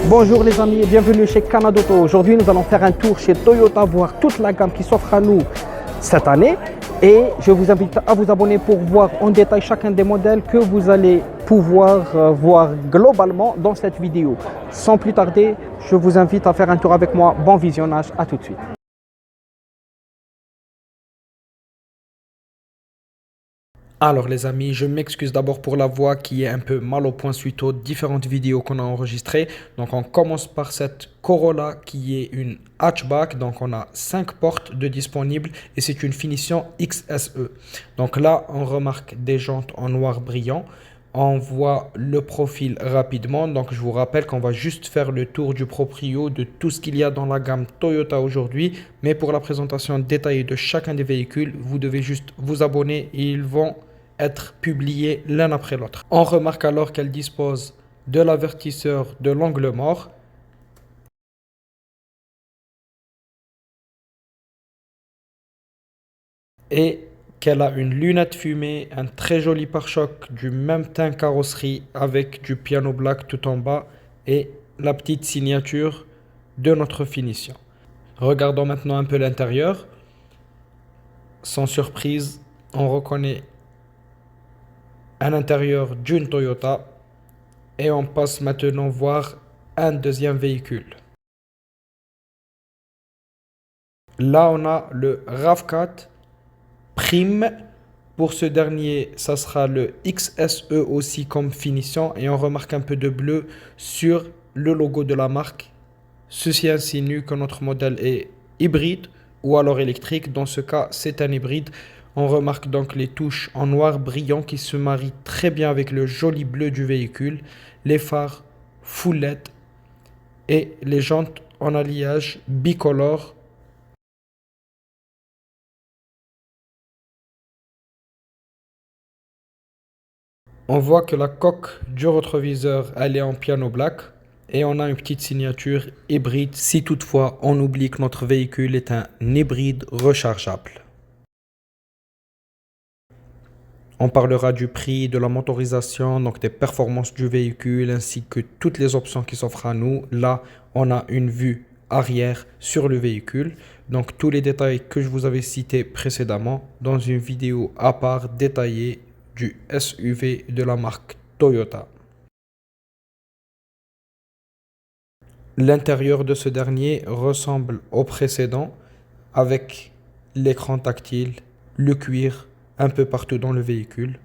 Bonjour les amis et bienvenue chez Canada Auto. Aujourd'hui nous allons faire un tour chez Toyota, voir toute la gamme qui s'offre à nous cette année. Et je vous invite à vous abonner pour voir en détail chacun des modèles que vous allez pouvoir voir globalement dans cette vidéo. Sans plus tarder, je vous invite à faire un tour avec moi. Bon visionnage, à tout de suite. Alors les amis, je m'excuse d'abord pour la voix qui est un peu mal au point suite aux différentes vidéos qu'on a enregistrées. Donc on commence par cette Corolla qui est une hatchback. Donc on a 5 portes de disponibles et c'est une finition XSE. Donc là on remarque des jantes en noir brillant. On voit le profil rapidement. Donc je vous rappelle qu'on va juste faire le tour du proprio de tout ce qu'il y a dans la gamme Toyota aujourd'hui. Mais pour la présentation détaillée de chacun des véhicules, vous devez juste vous abonner et ils vont être publiés l'un après l'autre. On remarque alors qu'elle dispose de l'avertisseur de l'angle mort et qu'elle a une lunette fumée, un très joli pare-choc du même teint carrosserie avec du piano black tout en bas et la petite signature de notre finition. Regardons maintenant un peu l'intérieur. Sans surprise, on reconnaît un intérieur d'une Toyota et on passe maintenant voir un deuxième véhicule. Là, on a le RAV4 Prime. Pour ce dernier, ça sera le XSE aussi comme finition et on remarque un peu de bleu sur le logo de la marque. Ceci insinue que notre modèle est hybride ou alors électrique. Dans ce cas, c'est un hybride. On remarque donc les touches en noir brillant qui se marient très bien avec le joli bleu du véhicule, les phares full LED et les jantes en alliage bicolore. On voit que la coque du rétroviseur elle est en piano black et on a une petite signature hybride si toutefois on oublie que notre véhicule est un hybride rechargeable. On parlera du prix, de la motorisation, donc des performances du véhicule ainsi que toutes les options qui s'offrent à nous. Là, on a une vue arrière sur le véhicule. Donc tous les détails que je vous avais cités précédemment dans une vidéo à part détaillée du SUV de la marque Toyota. L'intérieur de ce dernier ressemble au précédent avec l'écran tactile, le cuir un peu partout dans le véhicule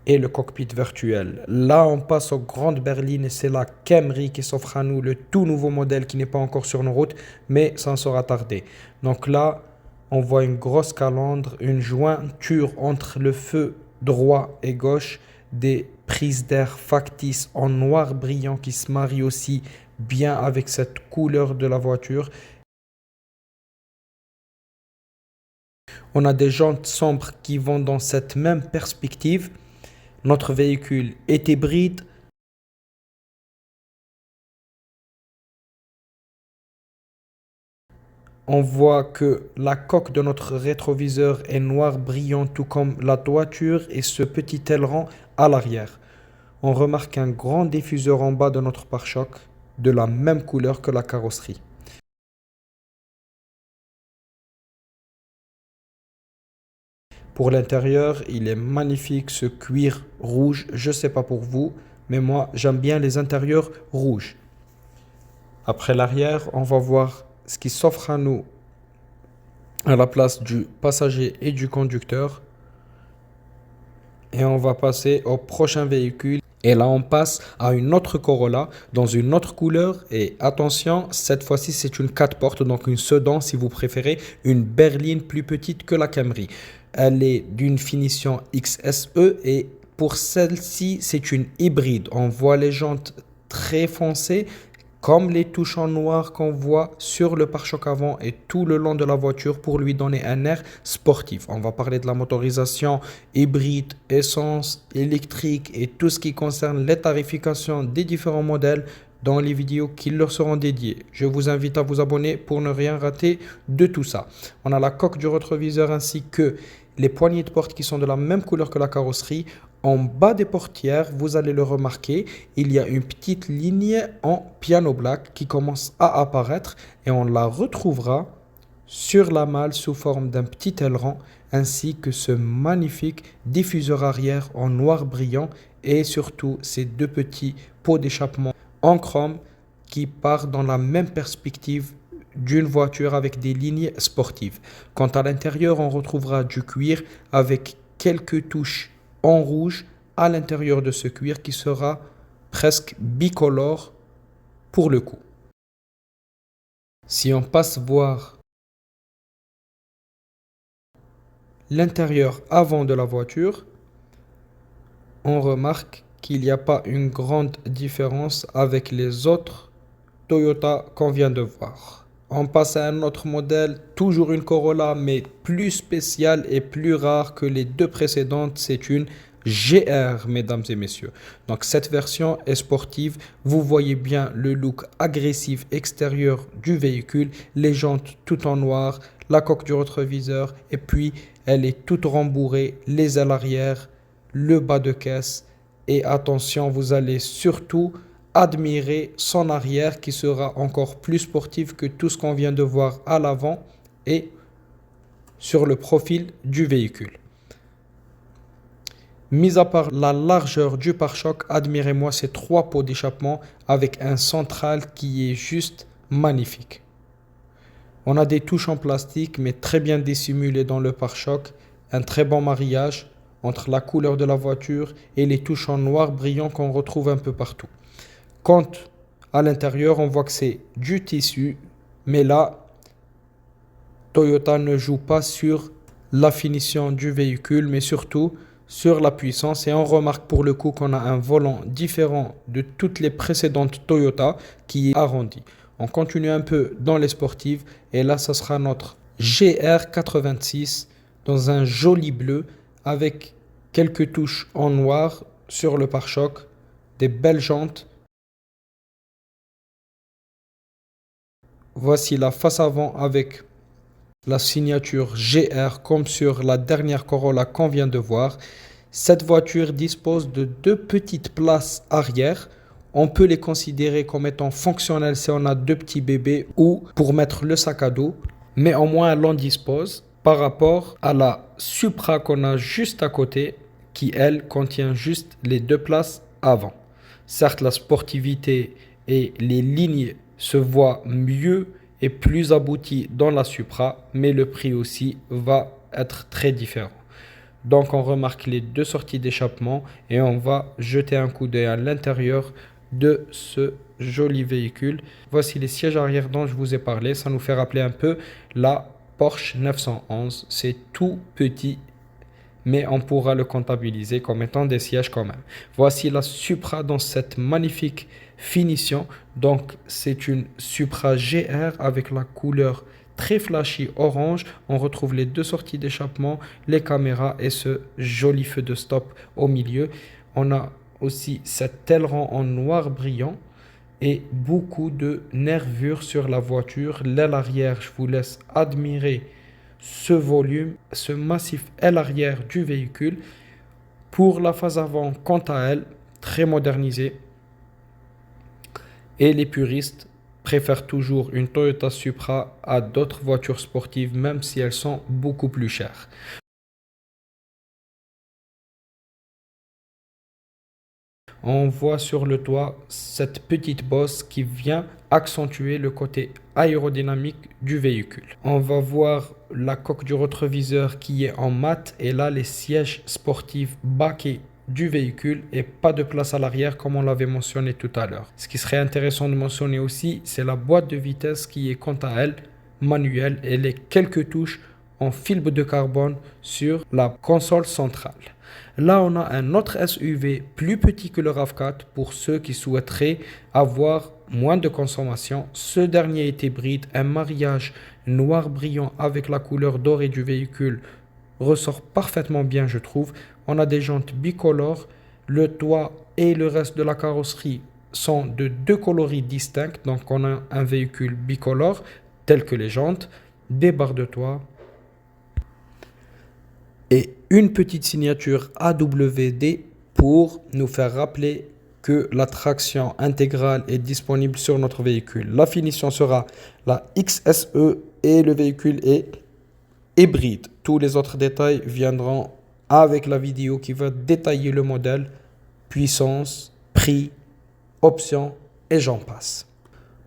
et le cockpit virtuel. Là, on passe aux grandes berlines et c'est la Camry qui s'offre à nous, le tout nouveau modèle qui n'est pas encore sur nos routes, mais ça en sera tardé. Donc là, on voit une grosse calandre, une jointure entre le feu droit et gauche, des prises d'air factices en noir brillant qui se marient aussi bien avec cette couleur de la voiture. On a des jantes sombres qui vont dans cette même perspective. Notre véhicule est hybride. On voit que la coque de notre rétroviseur est noire brillant tout comme la toiture et ce petit aileron à l'arrière. On remarque un grand diffuseur en bas de notre pare-choc de la même couleur que la carrosserie. Pour l'intérieur, il est magnifique ce cuir rouge. Je ne sais pas pour vous, mais moi j'aime bien les intérieurs rouges. Après l'arrière, on va voir ce qui s'offre à nous à la place du passager et du conducteur. Et on va passer au prochain véhicule. Et là, on passe à une autre Corolla dans une autre couleur. Et attention, cette fois-ci, c'est une 4 portes, donc une sedan si vous préférez, une berline plus petite que la Camry. Elle est d'une finition XSE et pour celle-ci, c'est une hybride. On voit les jantes très foncées, comme les touches en noir qu'on voit sur le pare-choc avant et tout le long de la voiture pour lui donner un air sportif. On va parler de la motorisation hybride, essence, électrique et tout ce qui concerne les tarifications des différents modèles dans les vidéos qui leur seront dédiées. Je vous invite à vous abonner pour ne rien rater de tout ça. On a la coque du rétroviseur ainsi que les poignées de porte qui sont de la même couleur que la carrosserie. En bas des portières, vous allez le remarquer, il y a une petite ligne en piano black qui commence à apparaître et on la retrouvera sur la malle sous forme d'un petit aileron ainsi que ce magnifique diffuseur arrière en noir brillant et surtout ces deux petits pots d'échappement en chrome qui partent dans la même perspective d'une voiture avec des lignes sportives. Quant à l'intérieur, on retrouvera du cuir avec quelques touches en rouge à l'intérieur de ce cuir qui sera presque bicolore pour le coup. Si on passe voir l'intérieur avant de la voiture, on remarque qu'il n'y a pas une grande différence avec les autres Toyota qu'on vient de voir. On passe à un autre modèle, toujours une Corolla, mais plus spéciale et plus rare que les deux précédentes. C'est une GR, mesdames et messieurs. Donc cette version est sportive. Vous voyez bien le look agressif extérieur du véhicule, les jantes tout en noir, la coque du rétroviseur et puis elle est toute rembourrée, les ailes arrière, le bas de caisse. Et attention, vous allez surtout admirer son arrière qui sera encore plus sportif que tout ce qu'on vient de voir à l'avant et sur le profil du véhicule. Mis à part la largeur du pare-choc, admirez-moi ces trois pots d'échappement avec un central qui est juste magnifique. On a des touches en plastique mais très bien dissimulées dans le pare-choc, un très bon mariage entre la couleur de la voiture et les touches en noir brillant qu'on retrouve un peu partout. Quant à l'intérieur, on voit que c'est du tissu, mais là, Toyota ne joue pas sur la finition du véhicule, mais surtout sur la puissance. Et on remarque pour le coup qu'on a un volant différent de toutes les précédentes Toyota qui est arrondi. On continue un peu dans les sportives et là, ça sera notre GR86 dans un joli bleu avec quelques touches en noir sur le pare-choc, des belles jantes. Voici la face avant avec la signature GR comme sur la dernière Corolla qu'on vient de voir. Cette voiture dispose de deux petites places arrière. On peut les considérer comme étant fonctionnelles si on a deux petits bébés ou pour mettre le sac à dos. Mais au moins elle en dispose par rapport à la Supra qu'on a juste à côté qui elle contient juste les deux places avant. Certes, la sportivité et les lignes se voient mieux et plus abouties dans la Supra, mais le prix aussi va être très différent. Donc on remarque les deux sorties d'échappement et on va jeter un coup d'œil à l'intérieur de ce joli véhicule. Voici les sièges arrière dont je vous ai parlé. Ça nous fait rappeler un peu la Porsche 911. C'est tout petit, mais on pourra le comptabiliser comme étant des sièges quand même. Voici la Supra dans cette magnifique finition. Donc c'est une Supra GR avec la couleur très flashy orange. On retrouve les deux sorties d'échappement, les caméras et ce joli feu de stop au milieu. On a aussi cet aileron en noir brillant et beaucoup de nervures sur la voiture. L'aile arrière, je vous laisse admirer ce volume, ce massif aile arrière du véhicule. Pour la phase avant, quant à elle, très modernisée. Et les puristes préfèrent toujours une Toyota Supra à d'autres voitures sportives, même si elles sont beaucoup plus chères. On voit sur le toit cette petite bosse qui vient accentuer le côté aérodynamique du véhicule. On va voir la coque du rétroviseur qui est en mat et là les sièges sportifs baquets du véhicule et pas de place à l'arrière comme on l'avait mentionné tout à l'heure. Ce qui serait intéressant de mentionner aussi, c'est la boîte de vitesse qui est quant à elle manuelle et les quelques touches en fibre de carbone sur la console centrale. Là, on a un autre SUV plus petit que le RAV4 pour ceux qui souhaiteraient avoir moins de consommation. Ce dernier est hybride, un mariage noir brillant avec la couleur dorée du véhicule ressort parfaitement bien, je trouve. On a des jantes bicolores, le toit et le reste de la carrosserie sont de deux coloris distincts, donc on a un véhicule bicolore tel que les jantes, des barres de toit, et une petite signature AWD pour nous faire rappeler que la traction intégrale est disponible sur notre véhicule. La finition sera la XSE et le véhicule est hybride. Tous les autres détails viendront avec la vidéo qui va détailler le modèle, puissance, prix, options et j'en passe.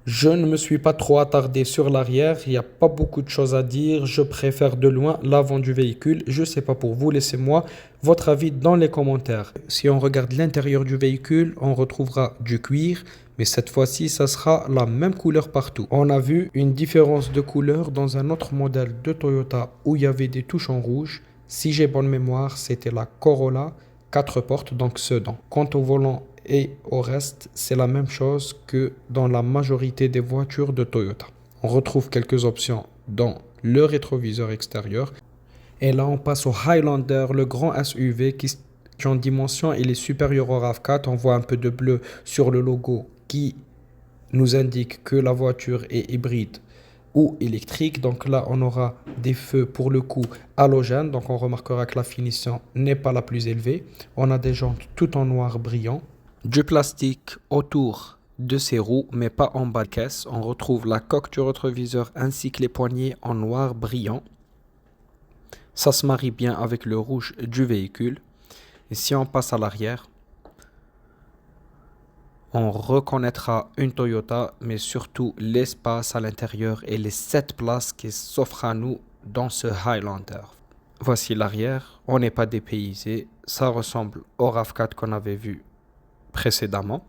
Je ne me suis pas trop attardé sur l'arrière, il n'y a pas beaucoup de choses à dire, je préfère de loin l'avant du véhicule. Je ne sais pas pour vous, laissez-moi votre avis dans les commentaires. Si on regarde l'intérieur du véhicule, on retrouvera du cuir, mais cette fois-ci, ça sera la même couleur partout. On a vu une différence de couleur dans un autre modèle de Toyota où il y avait des touches en rouge. Si j'ai bonne mémoire, c'était la Corolla 4 portes, donc sedan. Quant au volant et au reste, c'est la même chose que dans la majorité des voitures de Toyota. On retrouve quelques options dans le rétroviseur extérieur. Et là, on passe au Highlander, le grand SUV qui en dimension, il est supérieur au RAV4. On voit un peu de bleu sur le logo qui nous indique que la voiture est hybride ou électrique. Donc là, on aura des feux pour le coup halogènes. Donc on remarquera que la finition n'est pas la plus élevée. On a des jantes tout en noir brillant. Du plastique autour de ces roues, mais pas en bas de caisse. On retrouve la coque du rétroviseur ainsi que les poignées en noir brillant. Ça se marie bien avec le rouge du véhicule. Et si on passe à l'arrière, on reconnaîtra une Toyota, mais surtout l'espace à l'intérieur et les 7 places qui s'offrent à nous dans ce Highlander. Voici l'arrière, on n'est pas dépaysé, ça ressemble au RAV4 qu'on avait vu précédemment.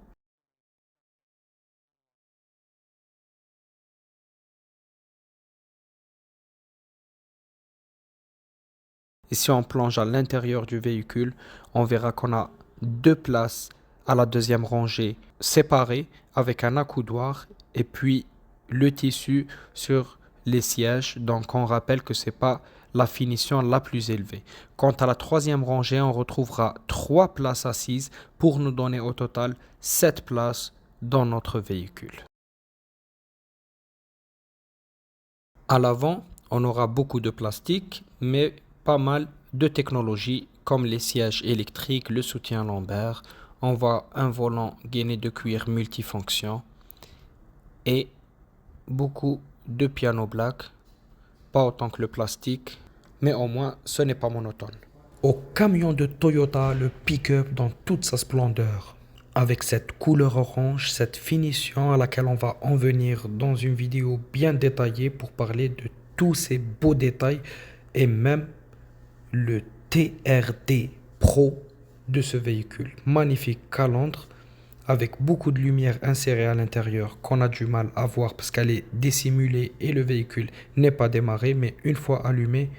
Et si on plonge à l'intérieur du véhicule, on verra qu'on a 2 places à la deuxième rangée séparées avec un accoudoir et puis le tissu sur les sièges. Donc on rappelle que ce n'est pas la finition la plus élevée. Quant à la troisième rangée, on retrouvera 3 places assises pour nous donner au total 7 places dans notre véhicule. À l'avant, on aura beaucoup de plastique, mais pas mal de technologies comme les sièges électriques, le soutien lombaire. On voit un volant gainé de cuir multifonction et beaucoup de piano black. Pas autant que le plastique, mais au moins ce n'est pas monotone. Au camion de Toyota, le pick-up dans toute sa splendeur. Avec cette couleur orange, cette finition à laquelle on va en venir dans une vidéo bien détaillée pour parler de tous ces beaux détails et même le TRD Pro de ce véhicule. Magnifique calandre avec beaucoup de lumière insérée à l'intérieur qu'on a du mal à voir parce qu'elle est dissimulée et le véhicule n'est pas démarré, mais une fois allumé,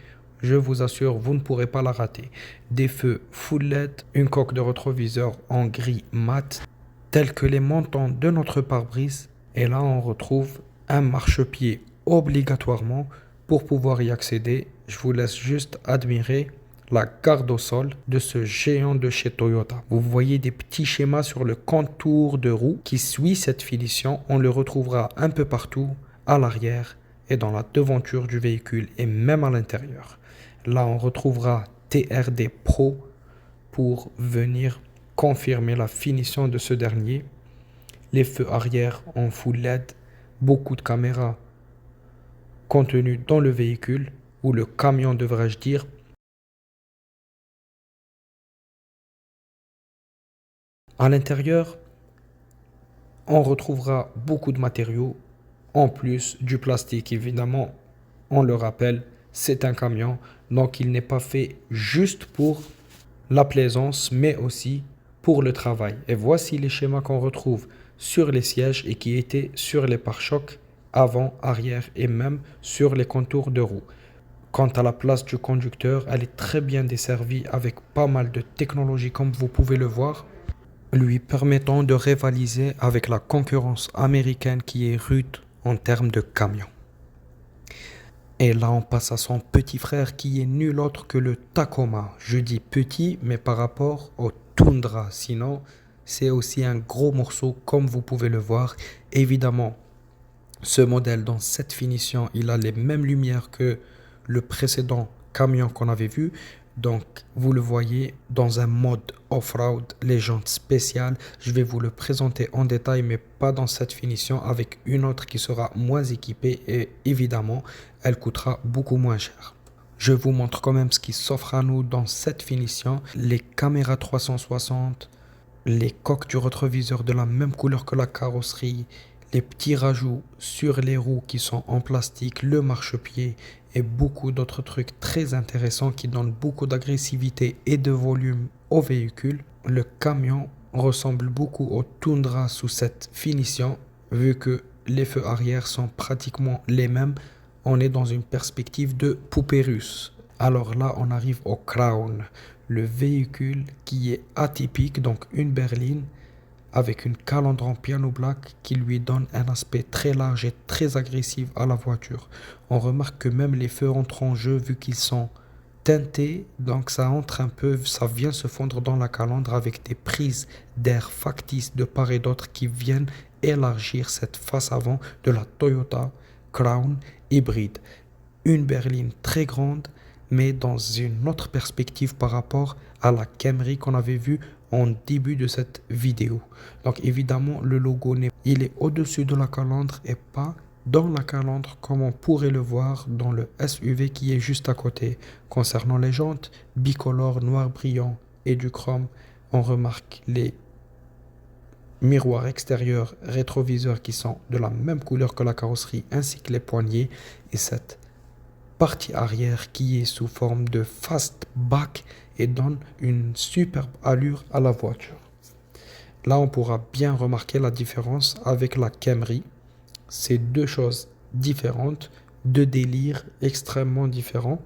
je vous assure, vous ne pourrez pas la rater. Des feux full LED, une coque de rétroviseur en gris mat, tels que les montants de notre pare-brise. Et là, on retrouve un marchepied obligatoirement pour pouvoir y accéder. Je vous laisse juste admirer la garde au sol de ce géant de chez Toyota. Vous voyez des petits schémas sur le contour de roue qui suit cette finition. On le retrouvera un peu partout, à l'arrière et dans la devanture du véhicule et même à l'intérieur. Là, on retrouvera TRD Pro pour venir confirmer la finition de ce dernier. Les feux arrière en full LED, beaucoup de caméras contenues dans le véhicule ou le camion devrais-je dire. À l'intérieur, on retrouvera beaucoup de matériaux, en plus du plastique évidemment. On le rappelle, c'est un camion, donc il n'est pas fait juste pour la plaisance, mais aussi pour le travail. Et voici les schémas qu'on retrouve sur les sièges et qui étaient sur les pare-chocs avant, arrière et même sur les contours de roue. Quant à la place du conducteur, elle est très bien desservie avec pas mal de technologie comme vous pouvez le voir, lui permettant de rivaliser avec la concurrence américaine qui est rude en termes de camions. Et là, on passe à son petit frère qui est nul autre que le Tacoma. Je dis petit, mais par rapport au Tundra. Sinon, c'est aussi un gros morceau comme vous pouvez le voir. Évidemment, ce modèle dans cette finition, il a les mêmes lumières que le précédent camion qu'on avait vu. Donc, vous le voyez dans un mode off-road, les jantes spéciales. Je vais vous le présenter en détail, mais pas dans cette finition, avec une autre qui sera moins équipée et évidemment, elle coûtera beaucoup moins cher. Je vous montre quand même ce qui s'offre à nous dans cette finition. Les caméras 360, les coques du rétroviseur de la même couleur que la carrosserie, les petits rajouts sur les roues qui sont en plastique, le marchepied et beaucoup d'autres trucs très intéressants qui donnent beaucoup d'agressivité et de volume au véhicule. Le camion ressemble beaucoup au Tundra sous cette finition, vu que les feux arrière sont pratiquement les mêmes. On est dans une perspective de poupée russe. Alors là, on arrive au Crown, le véhicule qui est atypique, donc une berline avec une calandre en piano black qui lui donne un aspect très large et très agressif à la voiture. On remarque que même les feux entrent en jeu vu qu'ils sont teintés, donc ça entre un peu, ça vient se fondre dans la calandre avec des prises d'air factices de part et d'autre qui viennent élargir cette face avant de la Toyota Crown hybride. Une berline très grande, mais dans une autre perspective par rapport à la Camry qu'on avait vue en début de cette vidéo. Donc évidemment, le logo il est au-dessus de la calandre et pas dans la calandre comme on pourrait le voir dans le SUV qui est juste à côté. Concernant les jantes, bicolore, noir brillant et du chrome, on remarque les miroirs extérieurs rétroviseurs qui sont de la même couleur que la carrosserie ainsi que les poignées et cette partie arrière qui est sous forme de fastback et donne une superbe allure à la voiture. Là, on pourra bien remarquer la différence avec la Camry. C'est deux choses différentes, deux délires extrêmement différents.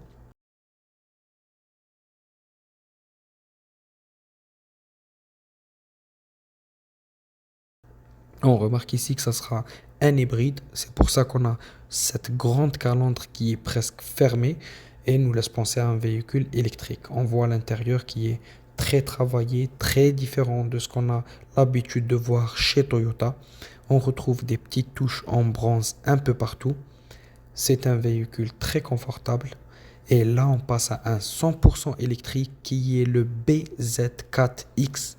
On remarque ici que ça sera un hybride, c'est pour ça qu'on a cette grande calandre qui est presque fermée et nous laisse penser à un véhicule électrique. On voit l'intérieur qui est très travaillé, très différent de ce qu'on a l'habitude de voir chez Toyota. On retrouve des petites touches en bronze un peu partout. C'est un véhicule très confortable. Et là, on passe à un 100% électrique qui est le BZ4X,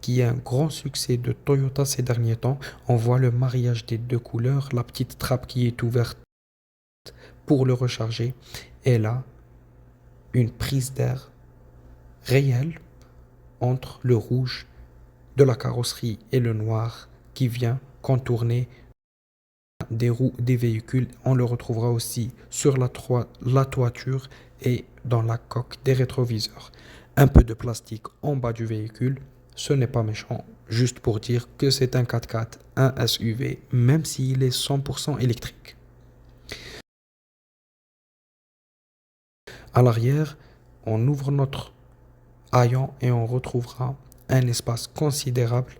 qui est un grand succès de Toyota ces derniers temps. On voit le mariage des deux couleurs, la petite trappe qui est ouverte pour le recharger. Et là, une prise d'air réelle entre le rouge de la carrosserie et le noir qui vient contourner des roues des véhicules. On le retrouvera aussi sur la toiture et dans la coque des rétroviseurs. Un peu de plastique en bas du véhicule. Ce n'est pas méchant, juste pour dire que c'est un 4x4, un SUV, même s'il est 100% électrique. À l'arrière, on ouvre notre haillon et on retrouvera un espace considérable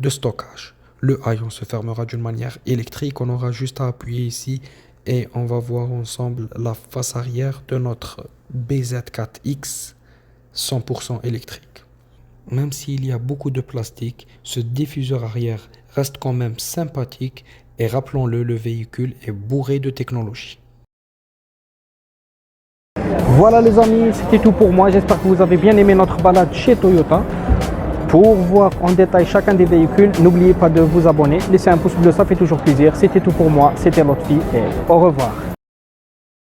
de stockage. Le haillon se fermera d'une manière électrique, on aura juste à appuyer ici et on va voir ensemble la face arrière de notre BZ4X 100% électrique. Même s'il y a beaucoup de plastique, ce diffuseur arrière reste quand même sympathique et rappelons-le, le véhicule est bourré de technologie. Voilà les amis, c'était tout pour moi. J'espère que vous avez bien aimé notre balade chez Toyota. Pour voir en détail chacun des véhicules, n'oubliez pas de vous abonner. Laissez un pouce bleu, ça fait toujours plaisir. C'était tout pour moi, c'était Lotfi et au revoir.